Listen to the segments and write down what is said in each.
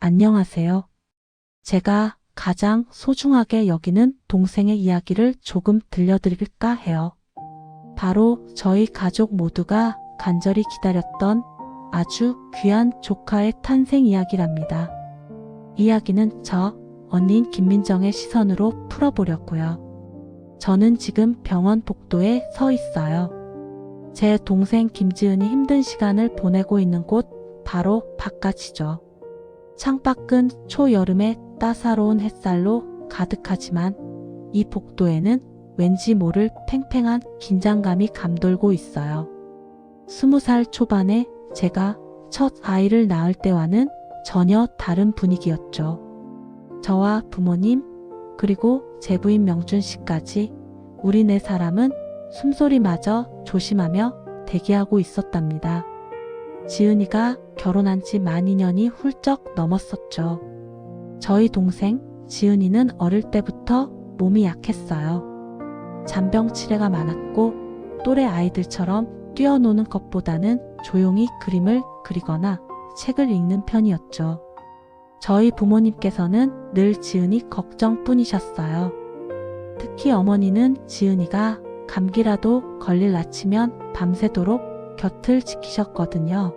안녕하세요. 제가 가장 소중하게 여기는 동생의 이야기를 조금 들려드릴까 해요. 바로 저희 가족 모두가 간절히 기다렸던 아주 귀한 조카의 탄생 이야기랍니다. 이야기는 저 언니인 김민정의 시선으로 풀어보려고요. 저는 지금 병원 복도에 서 있어요. 제 동생 김지은이 힘든 시간을 보내고 있는 곳 바로 바깥이죠. 창밖은 초여름의 따사로운 햇살로 가득하지만 이 복도에는 왠지 모를 팽팽한 긴장감이 감돌고 있어요. 20살 초반에 제가 첫 아이를 낳을 때와는 전혀 다른 분위기였죠. 저와 부모님, 그리고 제 부인 명준 씨까지 우리 네 사람은 숨소리마저 조심하며 대기하고 있었답니다. 지은이가 결혼한 지 만 2년이 훌쩍 넘었었죠. 저희 동생 지은이는 어릴 때부터 몸이 약했어요. 잔병치레가 많았고 또래 아이들처럼 뛰어노는 것보다는 조용히 그림을 그리거나 책을 읽는 편이었죠. 저희 부모님께서는 늘 지은이 걱정뿐이셨어요. 특히 어머니는 지은이가 감기라도 걸릴 아치면 밤새도록 곁을 지키셨거든요.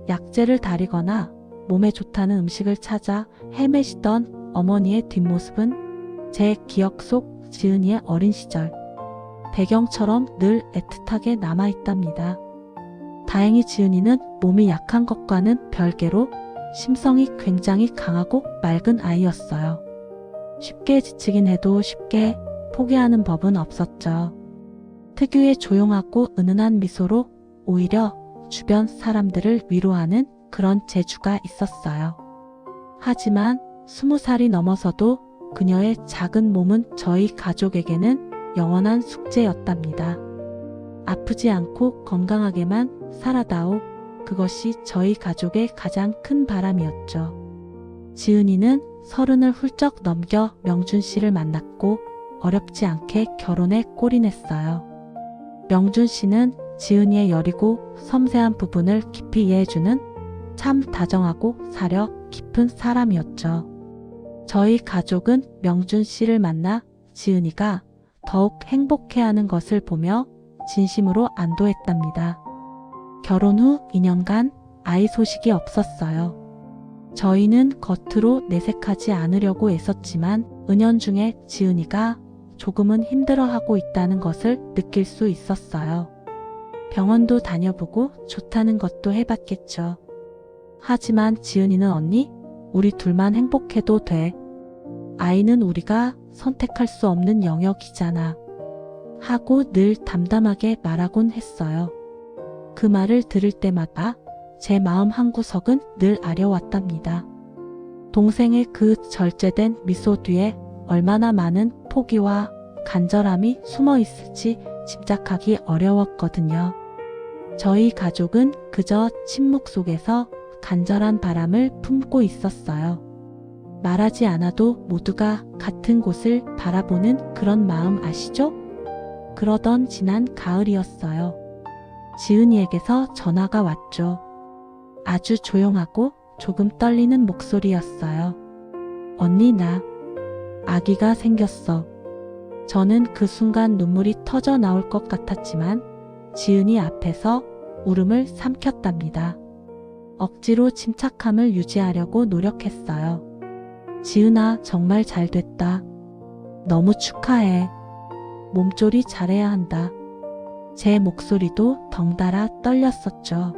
약재를 다리거나 몸에 좋다는 음식을 찾아 헤매시던 어머니의 뒷모습은 제 기억 속 지은이의 어린 시절 배경처럼 늘 애틋하게 남아있답니다. 다행히 지은이는 몸이 약한 것과는 별개로 심성이 굉장히 강하고 맑은 아이였어요. 쉽게 지치긴 해도 쉽게 포기하는 법은 없었죠. 특유의 조용하고 은은한 미소로 오히려 주변 사람들을 위로하는 그런 재주가 있었어요. 하지만 20살이 넘어서도 그녀의 작은 몸은 저희 가족에게는 영원한 숙제였답니다. 아프지 않고 건강하게만 살아다오. 그것이 저희 가족의 가장 큰 바람이었죠. 지은이는 30을 훌쩍 넘겨 명준 씨를 만났고 어렵지 않게 결혼에 골인했어요. 명준 씨는 지은이의 여리고 섬세한 부분을 깊이 이해해주는 참 다정하고 사려 깊은 사람이었죠. 저희 가족은 명준 씨를 만나 지은이가 더욱 행복해하는 것을 보며 진심으로 안도했답니다. 결혼 후 2년간 아이 소식이 없었어요. 저희는 겉으로 내색하지 않으려고 애썼지만 은연중에 지은이가 조금은 힘들어하고 있다는 것을 느낄 수 있었어요. 병원도 다녀보고 좋다는 것도 해봤겠죠. 하지만 지은이는 언니, 우리 둘만 행복해도 돼. 아이는 우리가 선택할 수 없는 영역이잖아. 하고 늘 담담하게 말하곤 했어요. 그 말을 들을 때마다 제 마음 한구석은 늘 아려왔답니다. 동생의 그 절제된 미소 뒤에 얼마나 많은 포기와 간절함이 숨어 있을지 짐작하기 어려웠거든요. 저희 가족은 그저 침묵 속에서 간절한 바람을 품고 있었어요. 말하지 않아도 모두가 같은 곳을 바라보는 그런 마음 아시죠? 그러던 지난 가을이었어요. 지은이에게서 전화가 왔죠. 아주 조용하고 조금 떨리는 목소리였어요. 언니, 나 아기가 생겼어. 저는 그 순간 눈물이 터져 나올 것 같았지만 지은이 앞에서 울음을 삼켰답니다. 억지로 침착함을 유지하려고 노력했어요. 지은아, 정말 잘 됐다. 너무 축하해. 몸조리 잘해야 한다. 제 목소리도 덩달아 떨렸었죠.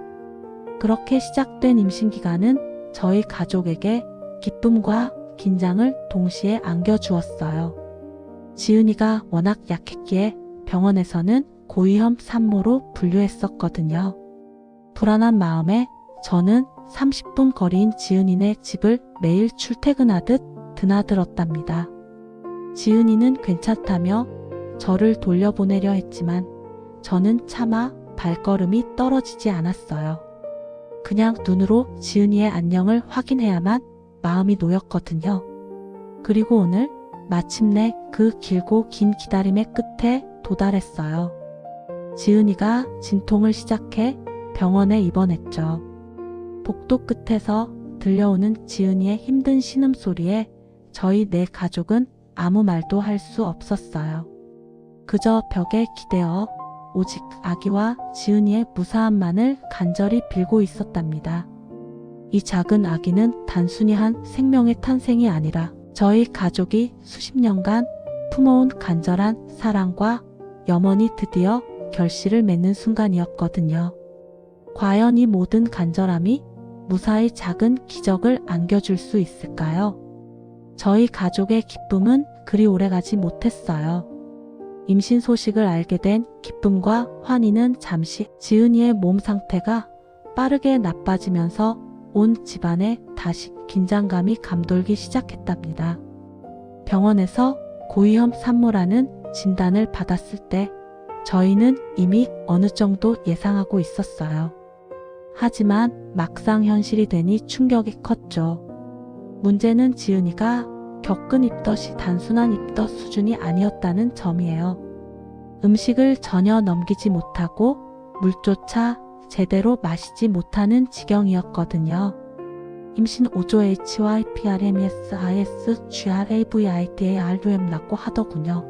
그렇게 시작된 임신기간은 저희 가족에게 기쁨과 긴장을 동시에 안겨주었어요. 지은이가 워낙 약했기에 병원에서는 고위험 산모로 분류했었거든요. 불안한 마음에 저는 30분 거리인 지은이네 집을 매일 출퇴근하듯 드나들었답니다. 지은이는 괜찮다며 저를 돌려보내려 했지만 저는 차마 발걸음이 떨어지지 않았어요. 그냥 눈으로 지은이의 안녕을 확인해야만 마음이 놓였거든요. 그리고 오늘 마침내 그 길고 긴 기다림의 끝에 도달했어요. 지은이가 진통을 시작해 병원에 입원했죠. 복도 끝에서 들려오는 지은이의 힘든 신음소리에 저희 네 가족은 아무 말도 할 수 없었어요. 그저 벽에 기대어 오직 아기와 지은이의 무사함만을 간절히 빌고 있었답니다. 이 작은 아기는 단순히 한 생명의 탄생이 아니라 저희 가족이 수십 년간 품어온 간절한 사랑과 염원이 드디어 결실을 맺는 순간이었거든요. 과연 이 모든 간절함이 무사히 작은 기적을 안겨줄 수 있을까요? 저희 가족의 기쁨은 그리 오래가지 못했어요. 임신 소식을 알게 된 기쁨과 환희는 잠시, 지은이의 몸 상태가 빠르게 나빠지면서 온 집안에 다시 긴장감이 감돌기 시작했답니다. 병원에서 고위험 산모라는 진단을 받았을 때 저희는 이미 어느 정도 예상하고 있었어요. 하지만 막상 현실이 되니 충격이 컸죠. 문제는 지은이가 겪은 입덧이 단순한 입덧 수준이 아니었다는 점이에요. 음식을 전혀 넘기지 못하고 물조차 제대로 마시지 못하는 지경이었거든요. 임신 5조 HYPRMS IS GRAVIDARUM라고 하더군요.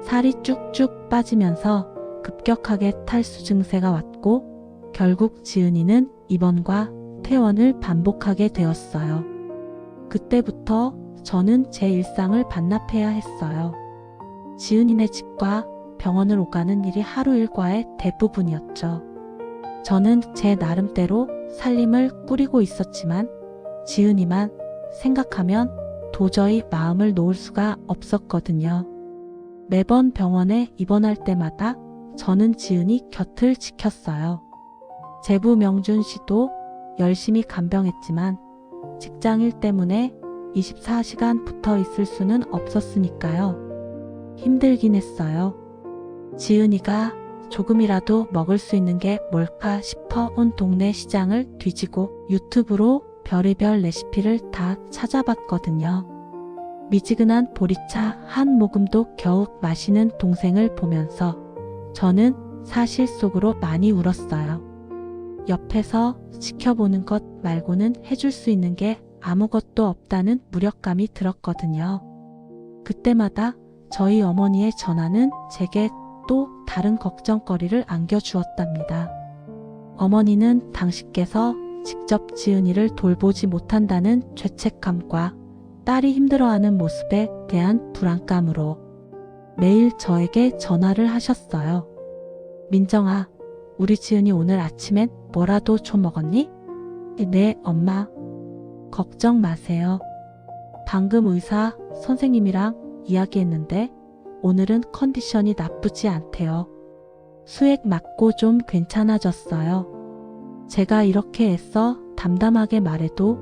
살이 쭉쭉 빠지면서 급격하게 탈수 증세가 왔고 결국 지은이는 입원과 퇴원을 반복하게 되었어요. 그때부터 저는 제 일상을 반납해야 했어요. 지은이네 집과 병원을 오가는 일이 하루 일과의 대부분이었죠. 저는 제 나름대로 살림을 꾸리고 있었지만 지은이만 생각하면 도저히 마음을 놓을 수가 없었거든요. 매번 병원에 입원할 때마다 저는 지은이 곁을 지켰어요. 제부 명준 씨도 열심히 간병했지만 직장일 때문에 24시간 붙어 있을 수는 없었으니까요. 힘들긴 했어요. 지은이가 조금이라도 먹을 수 있는 게 뭘까 싶어 온 동네 시장을 뒤지고 유튜브로 별의별 레시피를 다 찾아봤거든요. 미지근한 보리차 한 모금도 겨우 마시는 동생을 보면서 저는 사실 속으로 많이 울었어요. 옆에서 지켜보는 것 말고는 해줄 수 있는 게 아무것도 없다는 무력감이 들었거든요. 그때마다 저희 어머니의 전화는 제게 또 다른 걱정거리를 안겨주었답니다. 어머니는 당신께서 직접 지은이를 돌보지 못한다는 죄책감과 딸이 힘들어하는 모습에 대한 불안감으로 매일 저에게 전화를 하셨어요. 민정아, 우리 지은이 오늘 아침엔 뭐라도 좀 먹었니? 네, 엄마. 걱정 마세요. 방금 의사 선생님이랑 이야기했는데 오늘은 컨디션이 나쁘지 않대요. 수액 맞고 좀 괜찮아졌어요. 제가 이렇게 애써 담담하게 말해도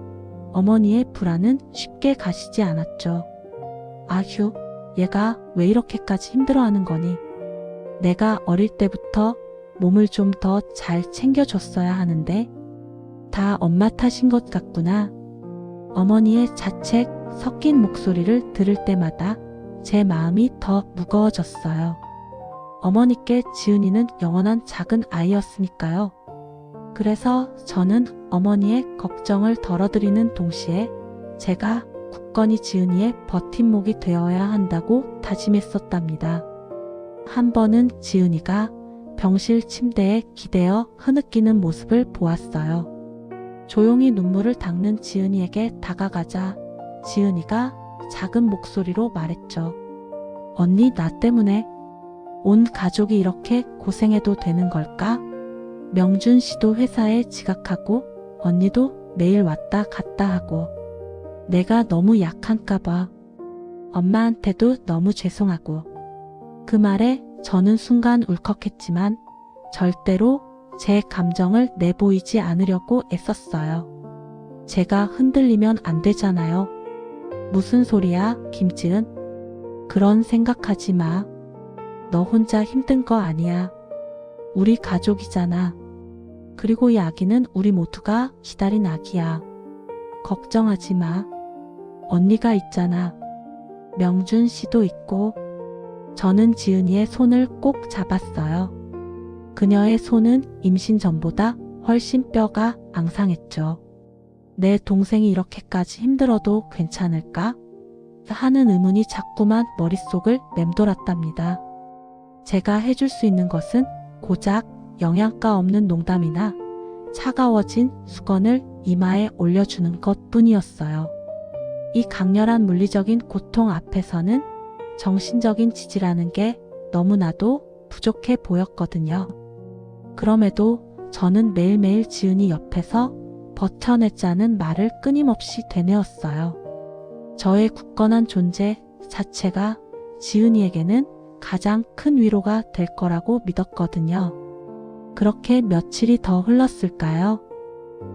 어머니의 불안은 쉽게 가시지 않았죠. 아휴, 얘가 왜 이렇게까지 힘들어하는 거니? 내가 어릴 때부터 몸을 좀 더 잘 챙겨줬어야 하는데 다 엄마 탓인 것 같구나. 어머니의 자책 섞인 목소리를 들을 때마다 제 마음이 더 무거워졌어요. 어머니께 지은이는 영원한 작은 아이였으니까요. 그래서 저는 어머니의 걱정을 덜어드리는 동시에 제가 굳건히 지은이의 버팀목이 되어야 한다고 다짐했었답니다. 한 번은 지은이가 병실 침대에 기대어 흐느끼는 모습을 보았어요. 조용히 눈물을 닦는 지은이에게 다가가자 지은이가 작은 목소리로 말했죠. 언니, 나 때문에 온 가족이 이렇게 고생해도 되는 걸까? 명준 씨도 회사에 지각하고 언니도 매일 왔다 갔다 하고 내가 너무 약한가 봐. 엄마한테도 너무 죄송하고. 그 말에 저는 순간 울컥했지만 절대로 제 감정을 내보이지 않으려고 애썼어요. 제가 흔들리면 안 되잖아요. 무슨 소리야, 김지은? 그런 생각하지 마. 너 혼자 힘든 거 아니야. 우리 가족이잖아. 그리고 이 아기는 우리 모두가 기다린 아기야. 걱정하지 마. 언니가 있잖아. 명준 씨도 있고. 저는 지은이의 손을 꼭 잡았어요. 그녀의 손은 임신 전보다 훨씬 뼈가 앙상했죠. 내 동생이 이렇게까지 힘들어도 괜찮을까? 하는 의문이 자꾸만 머릿속을 맴돌았답니다. 제가 해줄 수 있는 것은 고작 영양가 없는 농담이나 차가워진 수건을 이마에 올려주는 것 뿐이었어요. 이 강렬한 물리적인 고통 앞에서는 정신적인 지지라는 게 너무나도 부족해 보였거든요. 그럼에도 저는 매일매일 지은이 옆에서 버텨냈자는 말을 끊임없이 되뇌었어요. 저의 굳건한 존재 자체가 지은이에게는 가장 큰 위로가 될 거라고 믿었거든요. 그렇게 며칠이 더 흘렀을까요?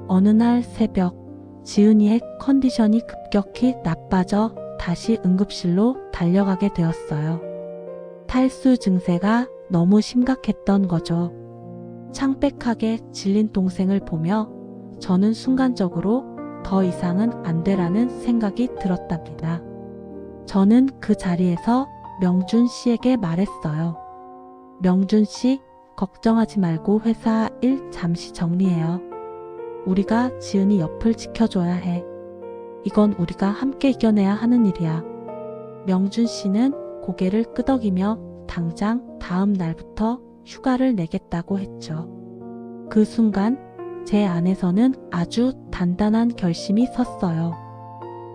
어느 날 새벽, 지은이의 컨디션이 급격히 나빠져 다시 응급실로 달려가게 되었어요. 탈수 증세가 너무 심각했던 거죠. 창백하게 질린 동생을 보며 저는 순간적으로 더 이상은 안 되라는 생각이 들었답니다. 저는 그 자리에서 명준 씨에게 말했어요. 명준 씨, 걱정하지 말고 회사 일 잠시 정리해요. 우리가 지은이 옆을 지켜줘야 해. 이건 우리가 함께 이겨내야 하는 일이야. 명준 씨는 고개를 끄덕이며 당장 다음 날부터 휴가를 내겠다고 했죠. 그 순간 제 안에서는 아주 단단한 결심이 섰어요.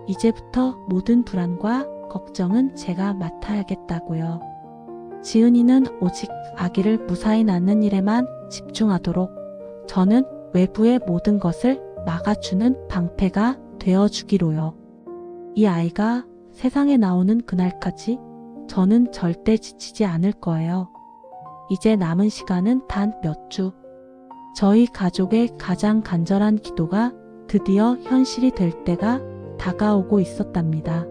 이제부터 모든 불안과 걱정은 제가 맡아야겠다고요. 지은이는 오직 아기를 무사히 낳는 일에만 집중하도록 저는 외부의 모든 것을 막아주는 방패가 되어주기로요. 이 아이가 세상에 나오는 그날까지 저는 절대 지치지 않을 거예요. 이제 남은 시간은 단 몇 주. 저희 가족의 가장 간절한 기도가 드디어 현실이 될 때가 다가오고 있었답니다.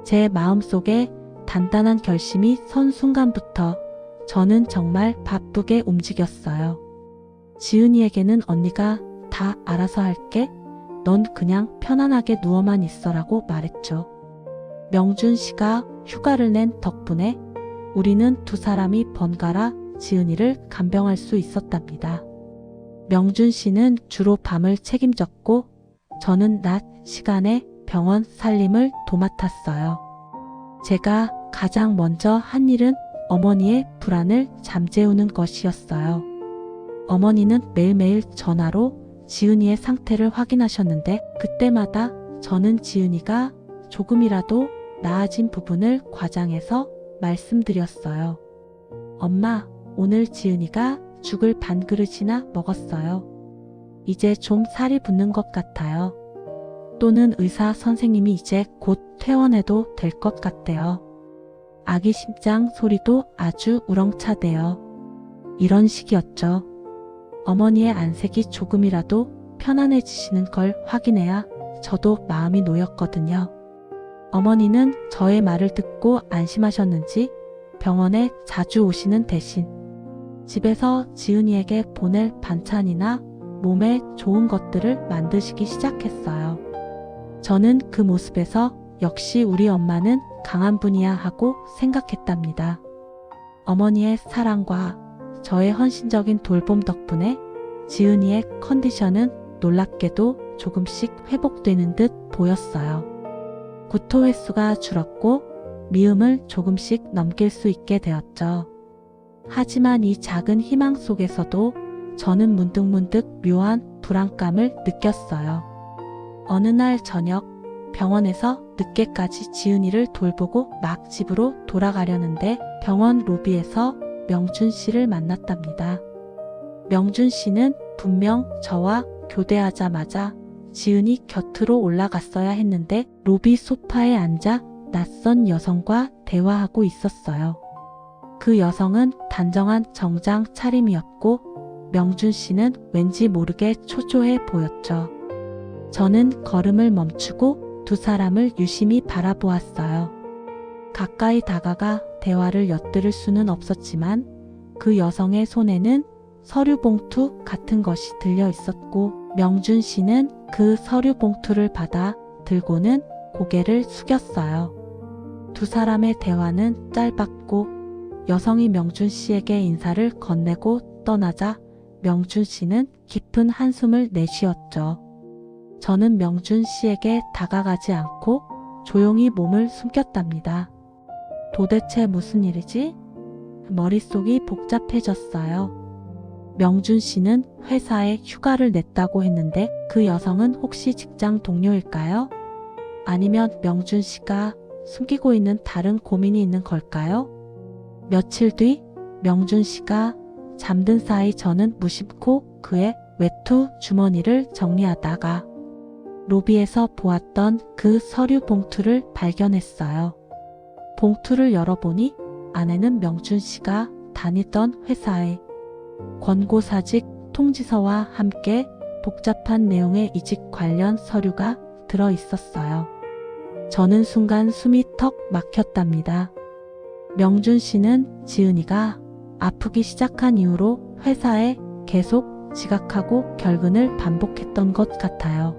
제 마음속에 단단한 결심이 선 순간부터 저는 정말 바쁘게 움직였어요. 지은이에게는 언니가 다 알아서 할게. 넌 그냥 편안하게 누워만 있어라고 말했죠. 명준 씨가 휴가를 낸 덕분에 우리는 두 사람이 번갈아 지은이를 간병할 수 있었답니다. 명준 씨는 주로 밤을 책임졌고 저는 낮 시간에 병원 살림을 도맡았어요. 제가 가장 먼저 한 일은 어머니의 불안을 잠재우는 것이었어요. 어머니는 매일매일 전화로 지은이의 상태를 확인하셨는데 그때마다 저는 지은이가 조금이라도 나아진 부분을 과장해서 말씀드렸어요. 엄마, 오늘 지은이가 죽을 반 그릇이나 먹었어요. 이제 좀 살이 붙는 것 같아요. 또는 의사 선생님이 이제 곧 퇴원해도 될 것 같대요. 아기 심장 소리도 아주 우렁차대요. 이런 식이었죠. 어머니의 안색이 조금이라도 편안해지시는 걸 확인해야 저도 마음이 놓였거든요. 어머니는 저의 말을 듣고 안심하셨는지 병원에 자주 오시는 대신 집에서 지은이에게 보낼 반찬이나 몸에 좋은 것들을 만드시기 시작했어요. 저는 그 모습에서 역시 우리 엄마는 강한 분이야 하고 생각했답니다. 어머니의 사랑과 저의 헌신적인 돌봄 덕분에 지은이의 컨디션은 놀랍게도 조금씩 회복되는 듯 보였어요. 구토 횟수가 줄었고 미음을 조금씩 넘길 수 있게 되었죠. 하지만 이 작은 희망 속에서도 저는 문득문득 묘한 불안감을 느꼈어요. 어느 날 저녁 병원에서 늦게까지 지은이를 돌보고 막 집으로 돌아가려는데 병원 로비에서 명준 씨를 만났답니다. 명준 씨는 분명 저와 교대하자마자 지은이 곁으로 올라갔어야 했는데 로비 소파에 앉아 낯선 여성과 대화하고 있었어요. 그 여성은 단정한 정장 차림이었고 명준 씨는 왠지 모르게 초조해 보였죠. 저는 걸음을 멈추고 두 사람을 유심히 바라보았어요. 가까이 다가가 대화를 엿들을 수는 없었지만 그 여성의 손에는 서류 봉투 같은 것이 들려 있었고 명준 씨는 그 서류 봉투를 받아 들고는 고개를 숙였어요. 두 사람의 대화는 짧았고 여성이 명준 씨에게 인사를 건네고 떠나자 명준 씨는 깊은 한숨을 내쉬었죠. 저는 명준 씨에게 다가가지 않고 조용히 몸을 숨겼답니다. 도대체 무슨 일이지? 머릿속이 복잡해졌어요. 명준 씨는 회사에 휴가를 냈다고 했는데 그 여성은 혹시 직장 동료일까요? 아니면 명준 씨가 숨기고 있는 다른 고민이 있는 걸까요? 며칠 뒤 명준 씨가 잠든 사이 저는 무심코 그의 외투 주머니를 정리하다가 로비에서 보았던 그 서류 봉투를 발견했어요. 봉투를 열어보니 안에는 명준 씨가 다니던 회사의 권고사직 통지서와 함께 복잡한 내용의 이직 관련 서류가 들어 있었어요. 저는 순간 숨이 턱 막혔답니다. 명준 씨는 지은이가 아프기 시작한 이후로 회사에 계속 지각하고 결근을 반복했던 것 같아요.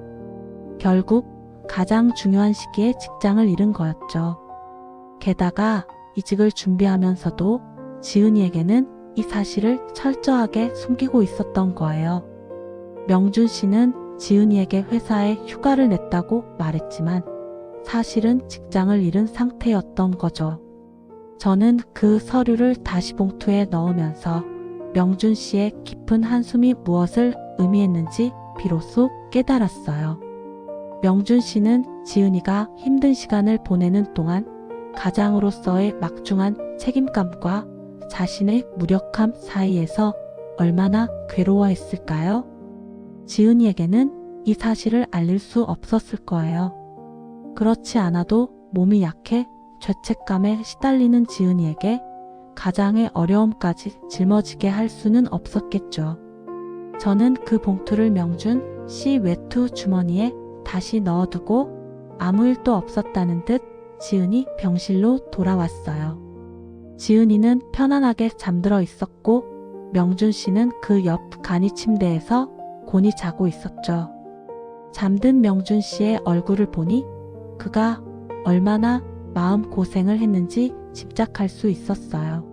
결국 가장 중요한 시기에 직장을 잃은 거였죠. 게다가 이직을 준비하면서도 지은이에게는 이 사실을 철저하게 숨기고 있었던 거예요. 명준 씨는 지은이에게 회사에 휴가를 냈다고 말했지만 사실은 직장을 잃은 상태였던 거죠. 저는 그 서류를 다시 봉투에 넣으면서 명준 씨의 깊은 한숨이 무엇을 의미했는지 비로소 깨달았어요. 명준 씨는 지은이가 힘든 시간을 보내는 동안 가장으로서의 막중한 책임감과 자신의 무력함 사이에서 얼마나 괴로워했을까요? 지은이에게는 이 사실을 알릴 수 없었을 거예요. 그렇지 않아도 몸이 약해 죄책감에 시달리는 지은이에게 가장의 어려움까지 짊어지게 할 수는 없었겠죠. 저는 그 봉투를 명준 씨 외투 주머니에 다시 넣어두고 아무 일도 없었다는 듯 지은이 병실로 돌아왔어요. 지은이는 편안하게 잠들어 있었고 명준 씨는 그 옆 간이 침대에서 곤히 자고 있었죠. 잠든 명준 씨의 얼굴을 보니 그가 얼마나 마음 고생을 했는지 짐작할 수 있었어요.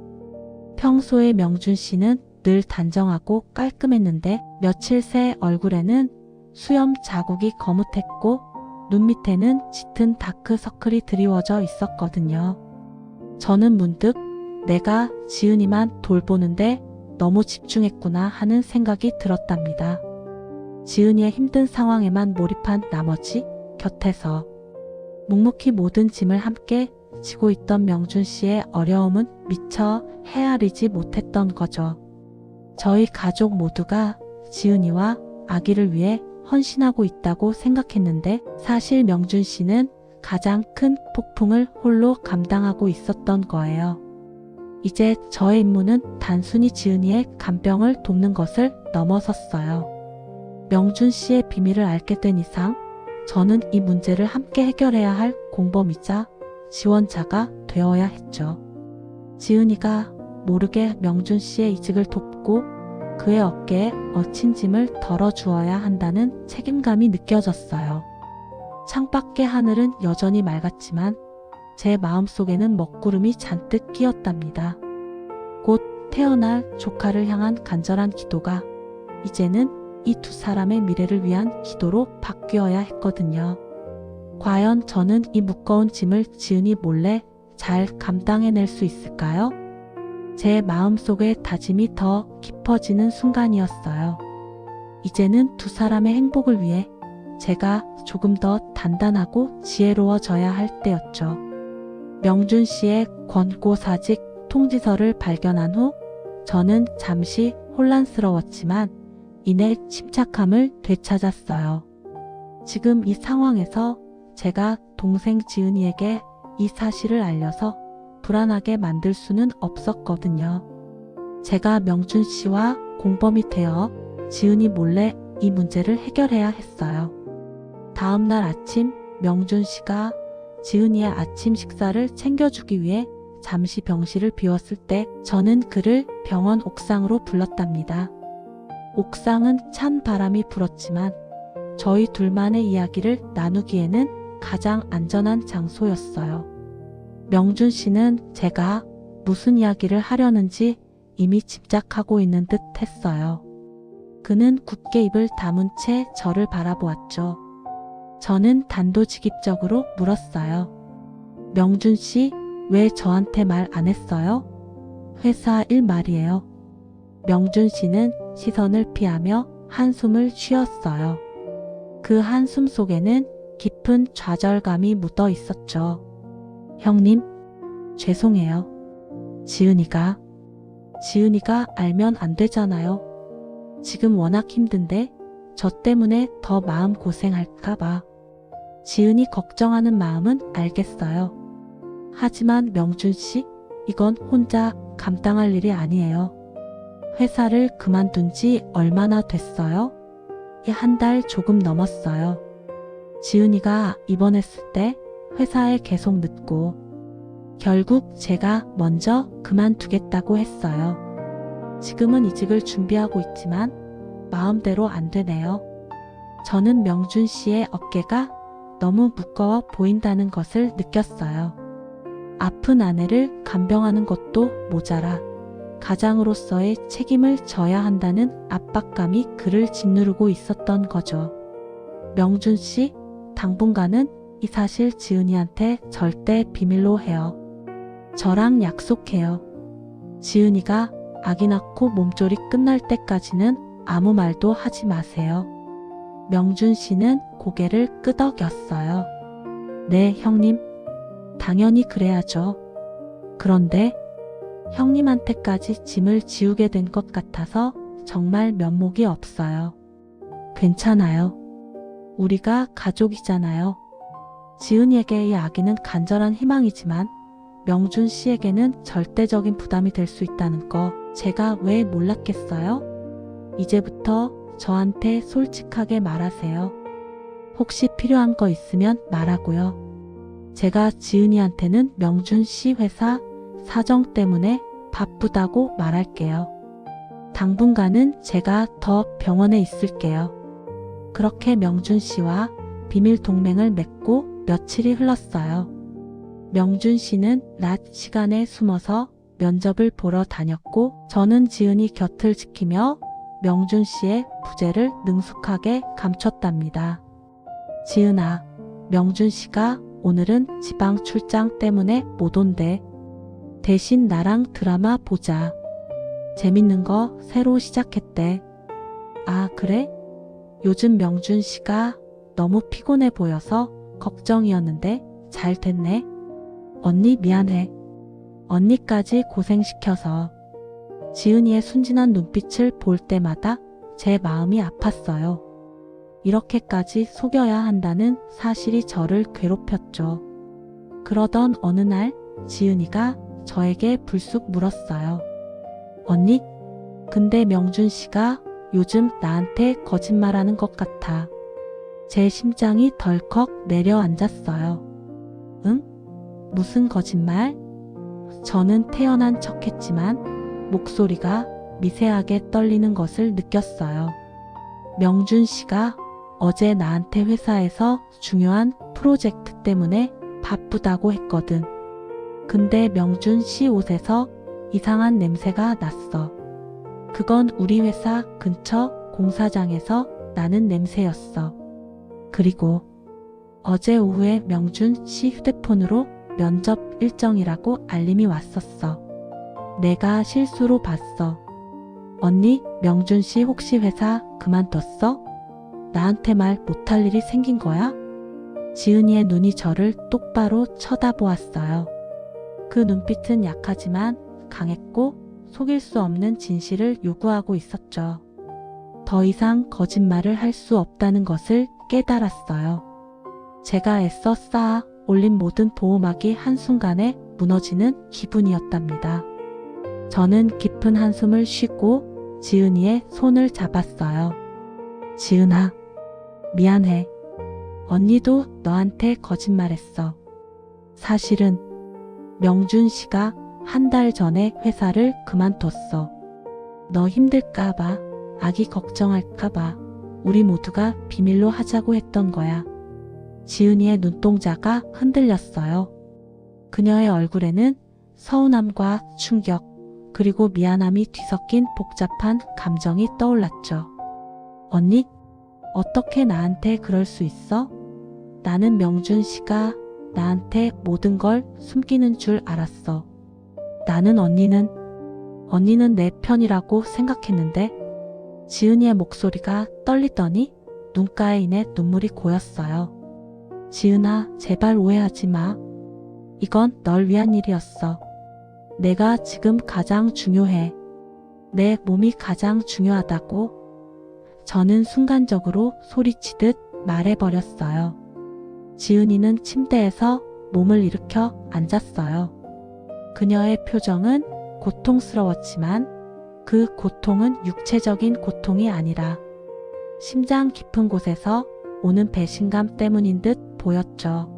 평소에 명준 씨는 늘 단정하고 깔끔했는데 며칠 새 얼굴에는 수염 자국이 거뭇했고 눈 밑에는 짙은 다크서클이 드리워져 있었거든요. 저는 문득 내가 지은이만 돌보는데 너무 집중했구나 하는 생각이 들었답니다. 지은이의 힘든 상황에만 몰입한 나머지 곁에서 묵묵히 모든 짐을 함께 지고 있던 명준 씨의 어려움은 미처 헤아리지 못했던 거죠. 저희 가족 모두가 지은이와 아기를 위해 헌신하고 있다고 생각했는데 사실 명준 씨는 가장 큰 폭풍을 홀로 감당하고 있었던 거예요. 이제 저의 임무는 단순히 지은이의 간병을 돕는 것을 넘어섰어요. 명준 씨의 비밀을 알게 된 이상 저는 이 문제를 함께 해결해야 할 공범이자 지원자가 되어야 했죠. 지은이가 모르게 명준 씨의 이직을 돕고 그의 어깨에 얹힌 짐을 덜어주어야 한다는 책임감이 느껴졌어요. 창밖의 하늘은 여전히 맑았지만 제 마음속에는 먹구름이 잔뜩 끼었답니다. 곧 태어날 조카를 향한 간절한 기도가 이제는 이 두 사람의 미래를 위한 기도로 바뀌어야 했거든요. 과연 저는 이 무거운 짐을 지은이 몰래 잘 감당해낼 수 있을까요? 제 마음속의 다짐이 더 깊어지는 순간이었어요. 이제는 두 사람의 행복을 위해 제가 조금 더 단단하고 지혜로워져야 할 때였죠. 명준 씨의 권고사직 통지서를 발견한 후 저는 잠시 혼란스러웠지만 이내 침착함을 되찾았어요. 지금 이 상황에서 제가 동생 지은이에게 이 사실을 알려서 불안하게 만들 수는 없었거든요. 제가 명준 씨와 공범이 되어 지은이 몰래 이 문제를 해결해야 했어요. 다음 날 아침 명준 씨가 지은이의 아침 식사를 챙겨주기 위해 잠시 병실을 비웠을 때 저는 그를 병원 옥상으로 불렀답니다. 옥상은 찬 바람이 불었지만 저희 둘만의 이야기를 나누기에는 가장 안전한 장소였어요. 명준 씨는 제가 무슨 이야기를 하려는지 이미 짐작하고 있는 듯 했어요. 그는 굳게 입을 다문 채 저를 바라보았죠. 저는 단도직입적으로 물었어요. 명준 씨, 왜 저한테 말 안 했어요? 회사 일 말이에요. 명준 씨는 시선을 피하며 한숨을 쉬었어요. 그 한숨 속에는 깊은 좌절감이 묻어 있었죠. 형님, 죄송해요. 지은이가 알면 안 되잖아요. 지금 워낙 힘든데 저 때문에 더 마음 고생할까봐. 지은이 걱정하는 마음은 알겠어요. 하지만 명준 씨, 이건 혼자 감당할 일이 아니에요. 회사를 그만둔 지 얼마나 됐어요? 한 달 조금 넘었어요. 지은이가 입원했을 때 회사에 계속 늦고 결국 제가 먼저 그만두겠다고 했어요. 지금은 이직을 준비하고 있지만 마음대로 안 되네요. 저는 명준 씨의 어깨가 너무 무거워 보인다는 것을 느꼈어요. 아픈 아내를 간병하는 것도 모자라 가장으로서의 책임을 져야 한다는 압박감이 그를 짓누르고 있었던 거죠. 명준 씨, 당분간은 이 사실 지은이한테 절대 비밀로 해요. 저랑 약속해요. 지은이가 아기 낳고 몸조리 끝날 때까지는 아무 말도 하지 마세요. 명준 씨는 고개를 끄덕였어요. 네, 형님. 당연히 그래야죠. 그런데 형님한테까지 짐을 지우게 된 것 같아서 정말 면목이 없어요. 괜찮아요. 우리가 가족이잖아요. 지은이에게의 아기는 간절한 희망이지만 명준 씨에게는 절대적인 부담이 될 수 있다는 거 제가 왜 몰랐겠어요? 이제부터 저한테 솔직하게 말하세요. 혹시 필요한 거 있으면 말하고요. 제가 지은이한테는 명준 씨 회사 사정 때문에 바쁘다고 말할게요. 당분간은 제가 더 병원에 있을게요. 그렇게 명준 씨와 비밀 동맹을 맺고 며칠이 흘렀어요. 명준 씨는 낮 시간에 숨어서 면접을 보러 다녔고 저는 지은이 곁을 지키며 명준 씨의 부재를 능숙하게 감췄답니다. 지은아, 명준 씨가 오늘은 지방 출장 때문에 못 온대. 대신 나랑 드라마 보자. 재밌는 거 새로 시작했대. 아, 그래? 요즘 명준 씨가 너무 피곤해 보여서 걱정이었는데 잘 됐네. 언니 미안해. 언니까지 고생시켜서. 지은이의 순진한 눈빛을 볼 때마다 제 마음이 아팠어요. 이렇게까지 속여야 한다는 사실이 저를 괴롭혔죠. 그러던 어느 날 지은이가 저에게 불쑥 물었어요. 언니, 근데 명준 씨가 요즘 나한테 거짓말하는 것 같아. 제 심장이 덜컥 내려앉았어요. 응? 무슨 거짓말? 저는 태연한 척했지만 목소리가 미세하게 떨리는 것을 느꼈어요. 명준 씨가 어제 나한테 회사에서 중요한 프로젝트 때문에 바쁘다고 했거든. 근데 명준 씨 옷에서 이상한 냄새가 났어. 그건 우리 회사 근처 공사장에서 나는 냄새였어. 그리고 어제 오후에 명준 씨 휴대폰으로 면접 일정이라고 알림이 왔었어. 내가 실수로 봤어. 언니, 명준 씨 혹시 회사 그만뒀어? 나한테 말 못할 일이 생긴 거야? 지은이의 눈이 저를 똑바로 쳐다보았어요. 그 눈빛은 약하지만 강했고 속일 수 없는 진실을 요구하고 있었죠. 더 이상 거짓말을 할 수 없다는 것을 깨달았어요. 제가 애써 쌓아 올린 모든 보호막이 한순간에 무너지는 기분이었답니다. 저는 깊은 한숨을 쉬고 지은이의 손을 잡았어요. 지은아, 미안해. 언니도 너한테 거짓말했어. 사실은 명준 씨가 한 달 전에 회사를 그만뒀어. 너 힘들까봐, 아기 걱정할까봐 우리 모두가 비밀로 하자고 했던 거야. 지은이의 눈동자가 흔들렸어요. 그녀의 얼굴에는 서운함과 충격, 그리고 미안함이 뒤섞인 복잡한 감정이 떠올랐죠. 언니, 어떻게 나한테 그럴 수 있어? 나는 명준 씨가 나한테 모든 걸 숨기는 줄 알았어. 나는 언니는 내 편이라고 생각했는데 지은이의 목소리가 떨리더니 눈가에 인해 눈물이 고였어요. 지은아, 제발 오해하지 마. 이건 널 위한 일이었어. 내가 지금 가장 중요해. 내 몸이 가장 중요하다고. 저는 순간적으로 소리치듯 말해버렸어요. 지은이는 침대에서 몸을 일으켜 앉았어요. 그녀의 표정은 고통스러웠지만 그 고통은 육체적인 고통이 아니라 심장 깊은 곳에서 오는 배신감 때문인 듯 보였죠.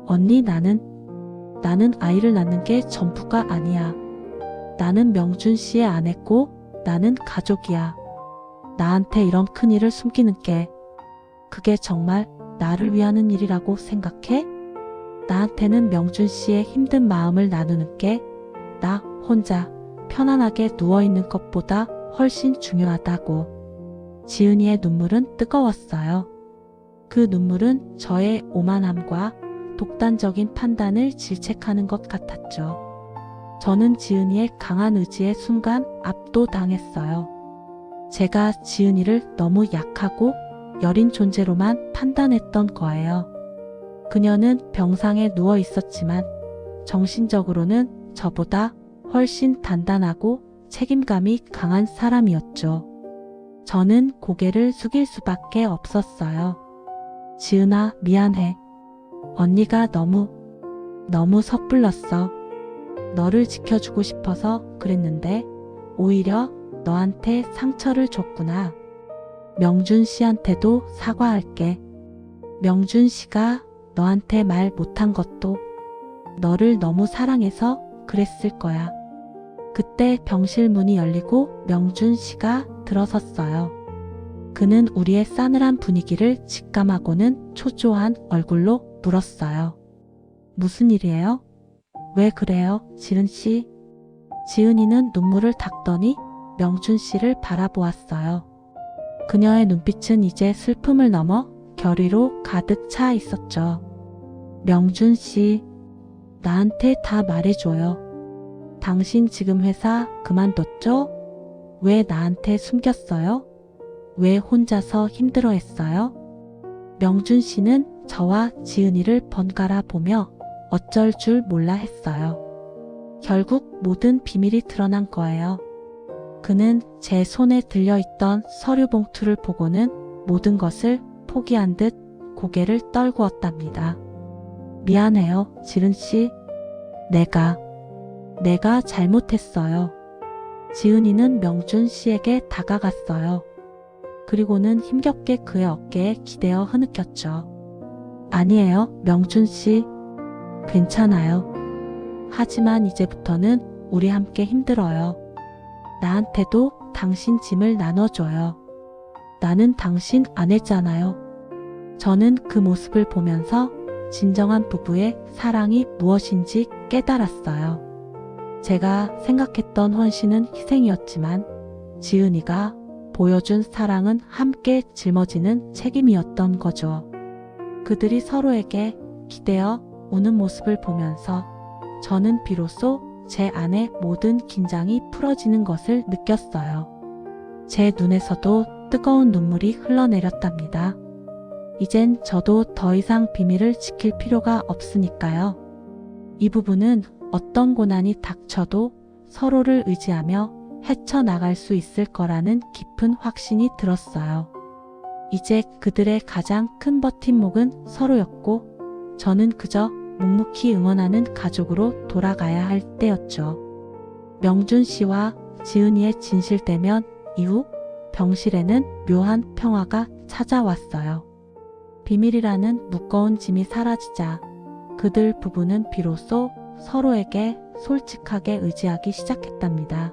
언니, 나는 아이를 낳는 게 전부가 아니야. 나는 명준 씨의 아내고 나는 가족이야. 나한테 이런 큰일을 숨기는 게 그게 정말 나를 위하는 일이라고 생각해? 나한테는 명준 씨의 힘든 마음을 나누는 게 나 혼자 편안하게 누워있는 것보다 훨씬 중요하다고. 지은이의 눈물은 뜨거웠어요. 그 눈물은 저의 오만함과 독단적인 판단을 질책하는 것 같았죠. 저는 지은이의 강한 의지에 순간 압도당했어요. 제가 지은이를 너무 약하고 여린 존재로만 판단했던 거예요. 그녀는 병상에 누워 있었지만 정신적으로는 저보다 훨씬 단단하고 책임감이 강한 사람이었죠. 저는 고개를 숙일 수밖에 없었어요. 지은아, 미안해. 언니가 너무 섣불렀어. 너를 지켜주고 싶어서 그랬는데 오히려 너한테 상처를 줬구나. 명준 씨한테도 사과할게. 명준 씨가 너한테 말 못한 것도 너를 너무 사랑해서 그랬을 거야. 그때 병실 문이 열리고 명준 씨가 들어섰어요. 그는 우리의 싸늘한 분위기를 직감하고는 초조한 얼굴로 물었어요. 무슨 일이에요? 왜 그래요, 지은 씨? 지은이는 눈물을 닦더니 명준 씨를 바라보았어요. 그녀의 눈빛은 이제 슬픔을 넘어 결의로 가득 차 있었죠. 명준 씨, 나한테 다 말해줘요. 당신 지금 회사 그만뒀죠? 왜 나한테 숨겼어요? 왜 혼자서 힘들어했어요? 명준 씨는 저와 지은이를 번갈아 보며 어쩔 줄 몰라 했어요. 결국 모든 비밀이 드러난 거예요. 그는 제 손에 들려있던 서류 봉투를 보고는 모든 것을 포기한 듯 고개를 떨구었답니다. 미안해요, 지은 씨. 내가 잘못했어요. 지은이는 명준 씨에게 다가갔어요. 그리고는 힘겹게 그의 어깨에 기대어 흐느꼈죠. 아니에요, 명준 씨. 괜찮아요. 하지만 이제부터는 우리 함께 힘들어요. 나한테도 당신 짐을 나눠줘요. 나는 당신 아내잖아요. 저는 그 모습을 보면서 진정한 부부의 사랑이 무엇인지 깨달았어요. 제가 생각했던 헌신은 희생이었지만 지은이가 보여준 사랑은 함께 짊어지는 책임이었던 거죠. 그들이 서로에게 기대어 우는 모습을 보면서 저는 비로소 제 안의 모든 긴장이 풀어지는 것을 느꼈어요. 제 눈에서도 뜨거운 눈물이 흘러내렸답니다. 이젠 저도 더 이상 비밀을 지킬 필요가 없으니까요. 이 부부는 어떤 고난이 닥쳐도 서로를 의지하며 헤쳐나갈 수 있을 거라는 깊은 확신이 들었어요. 이제 그들의 가장 큰 버팀목은 서로였고 저는 그저 묵묵히 응원하는 가족으로 돌아가야 할 때였죠. 명준 씨와 지은이의 진실대면 이후 병실에는 묘한 평화가 찾아왔어요. 비밀이라는 무거운 짐이 사라지자 그들 부부는 비로소 서로에게 솔직하게 의지하기 시작했답니다.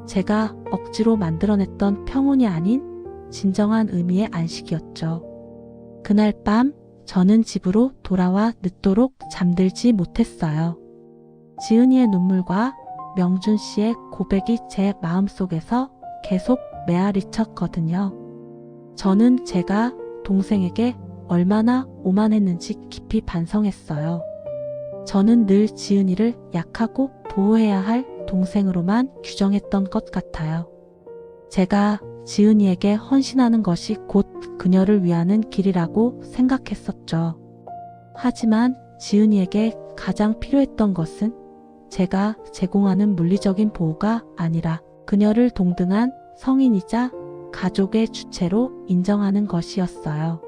제가 억지로 만들어냈던 평온이 아닌 진정한 의미의 안식이었죠. 그날 밤 저는 집으로 돌아와 늦도록 잠들지 못했어요. 지은이의 눈물과 명준 씨의 고백이 제 마음속에서 계속 메아리쳤거든요. 저는 제가 동생에게 얼마나 오만했는지 깊이 반성했어요. 저는 늘 지은이를 약하고 보호해야 할 동생으로만 규정했던 것 같아요. 제가 지은이에게 헌신하는 것이 곧 그녀를 위하는 길이라고 생각했었죠. 하지만 지은이에게 가장 필요했던 것은 제가 제공하는 물리적인 보호가 아니라 그녀를 동등한 성인이자 가족의 주체로 인정하는 것이었어요.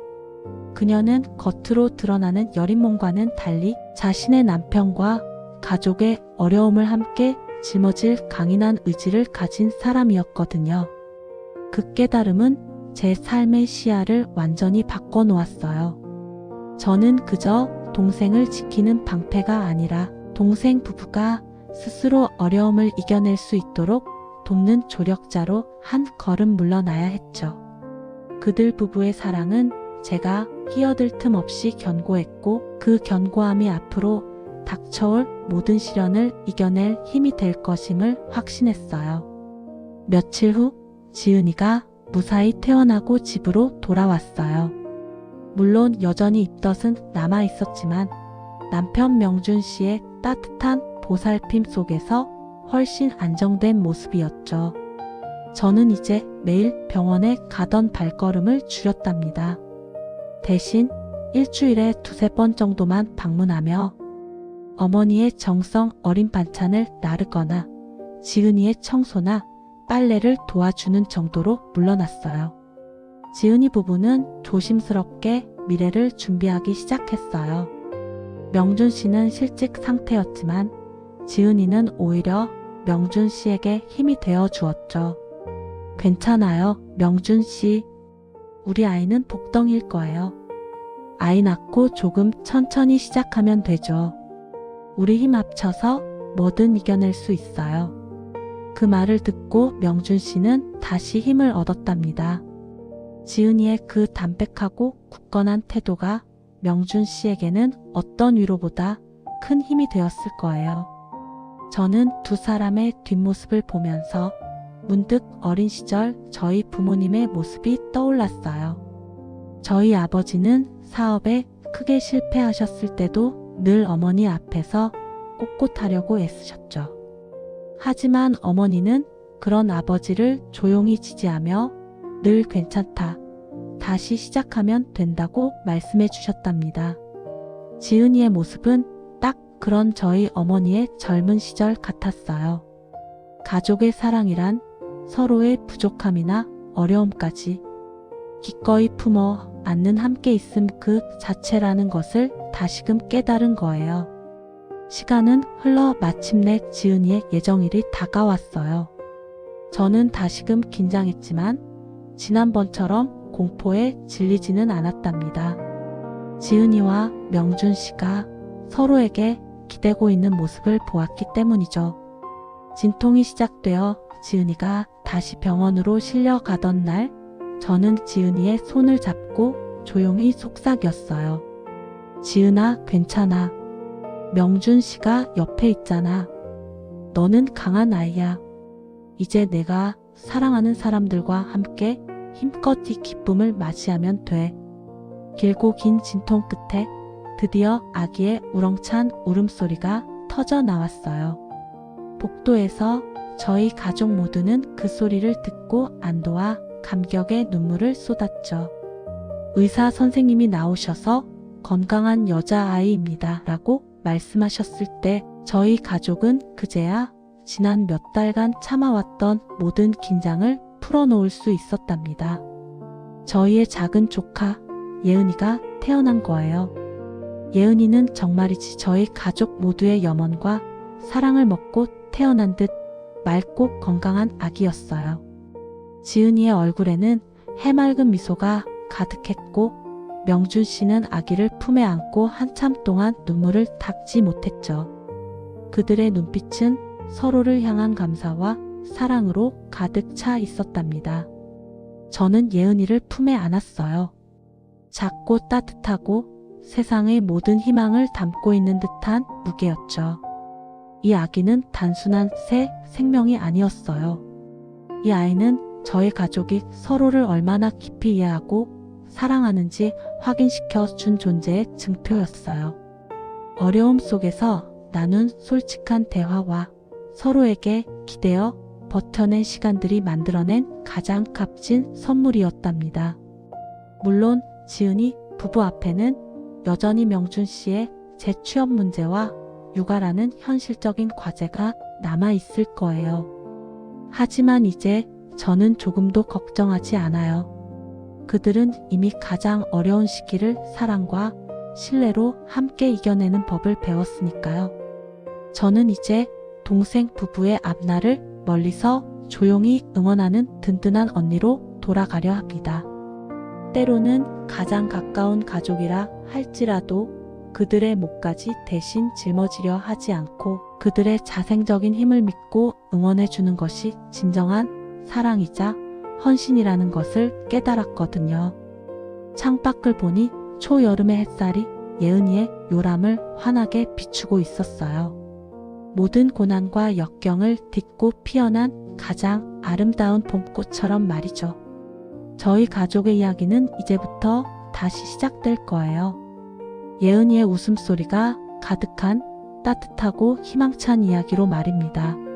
그녀는 겉으로 드러나는 여린 몸과는 달리 자신의 남편과 가족의 어려움을 함께 짊어질 강인한 의지를 가진 사람이었거든요. 그 깨달음은 제 삶의 시야를 완전히 바꿔놓았어요. 저는 그저 동생을 지키는 방패가 아니라 동생 부부가 스스로 어려움을 이겨낼 수 있도록 돕는 조력자로 한 걸음 물러나야 했죠. 그들 부부의 사랑은 제가 끼어들 틈 없이 견고했고 그 견고함이 앞으로 닥쳐올 모든 시련을 이겨낼 힘이 될 것임을 확신했어요. 며칠 후 지은이가 무사히 퇴원하고 집으로 돌아왔어요. 물론 여전히 입덧은 남아 있었지만 남편 명준 씨의 따뜻한 보살핌 속에서 훨씬 안정된 모습이었죠. 저는 이제 매일 병원에 가던 발걸음을 줄였답니다. 대신 일주일에 2-3번 정도만 방문하며 어머니의 정성 어린 반찬을 나르거나 지은이의 청소나 빨래를 도와주는 정도로 물러났어요. 지은이 부부는 조심스럽게 미래를 준비하기 시작했어요. 명준 씨는 실직 상태였지만 지은이는 오히려 명준 씨에게 힘이 되어 주었죠. 괜찮아요, 명준 씨. 우리 아이는 복덩이일 거예요. 아이 낳고 조금 천천히 시작하면 되죠. 우리 힘 합쳐서 뭐든 이겨낼 수 있어요. 그 말을 듣고 명준 씨는 다시 힘을 얻었답니다. 지은이의 그 담백하고 굳건한 태도가 명준 씨에게는 어떤 위로보다 큰 힘이 되었을 거예요. 저는 두 사람의 뒷모습을 보면서 문득 어린 시절 저희 부모님의 모습이 떠올랐어요. 저희 아버지는 사업에 크게 실패하셨을 때도 늘 어머니 앞에서 꼿꼿하려고 애쓰셨죠. 하지만 어머니는 그런 아버지를 조용히 지지하며 늘 괜찮다, 다시 시작하면 된다고 말씀해 주셨답니다. 지은이의 모습은 딱 그런 저희 어머니의 젊은 시절 같았어요. 가족의 사랑이란 서로의 부족함이나 어려움까지 기꺼이 품어 안는 함께 있음 그 자체라는 것을 다시금 깨달은 거예요. 시간은 흘러 마침내 지은이의 예정일이 다가왔어요. 저는 다시금 긴장했지만 지난번처럼 공포에 질리지는 않았답니다. 지은이와 명준 씨가 서로에게 기대고 있는 모습을 보았기 때문이죠. 진통이 시작되어 지은이가 다시 병원으로 실려가던 날, 저는 지은이의 손을 잡고 조용히 속삭였어요. 지은아, 괜찮아. 명준 씨가 옆에 있잖아. 너는 강한 아이야. 이제 내가 사랑하는 사람들과 함께 힘껏 이 기쁨을 맞이하면 돼. 길고 긴 진통 끝에 드디어 아기의 우렁찬 울음소리가 터져 나왔어요. 복도에서 저희 가족 모두는 그 소리를 듣고 안도와 감격의 눈물을 쏟았죠. 의사 선생님이 나오셔서 건강한 여자아이입니다 라고 말씀하셨을 때 저희 가족은 그제야 지난 몇 달간 참아왔던 모든 긴장을 풀어놓을 수 있었답니다. 저희의 작은 조카 예은이가 태어난 거예요. 예은이는 정말이지 저희 가족 모두의 염원과 사랑을 먹고 태어난 듯 맑고 건강한 아기였어요. 지은이의 얼굴에는 해맑은 미소가 가득했고 명준 씨는 아기를 품에 안고 한참 동안 눈물을 닦지 못했죠. 그들의 눈빛은 서로를 향한 감사와 사랑으로 가득 차 있었답니다. 저는 예은이를 품에 안았어요. 작고 따뜻하고 세상의 모든 희망을 담고 있는 듯한 무게였죠. 이 아기는 단순한 새 생명이 아니었어요. 이 아이는 저희 가족이 서로를 얼마나 깊이 이해하고 사랑하는지 확인시켜 준 존재의 증표였어요. 어려움 속에서 나눈 솔직한 대화와 서로에게 기대어 버텨낸 시간들이 만들어낸 가장 값진 선물이었답니다. 물론 지은이 부부 앞에는 여전히 명준 씨의 재취업 문제와 육아라는 현실적인 과제가 남아있을 거예요. 하지만 이제 저는 조금도 걱정하지 않아요. 그들은 이미 가장 어려운 시기를 사랑과 신뢰로 함께 이겨내는 법을 배웠으니까요. 저는 이제 동생 부부의 앞날을 멀리서 조용히 응원하는 든든한 언니로 돌아가려 합니다. 때로는 가장 가까운 가족이라 할지라도 그들의 몫까지 대신 짊어지려 하지 않고 그들의 자생적인 힘을 믿고 응원해주는 것이 진정한 사랑이자 헌신이라는 것을 깨달았거든요. 창밖을 보니 초여름의 햇살이 예은이의 요람을 환하게 비추고 있었어요. 모든 고난과 역경을 딛고 피어난 가장 아름다운 봄꽃처럼 말이죠. 저희 가족의 이야기는 이제부터 다시 시작될 거예요. 예은이의 웃음소리가 가득한 따뜻하고 희망찬 이야기로 말입니다.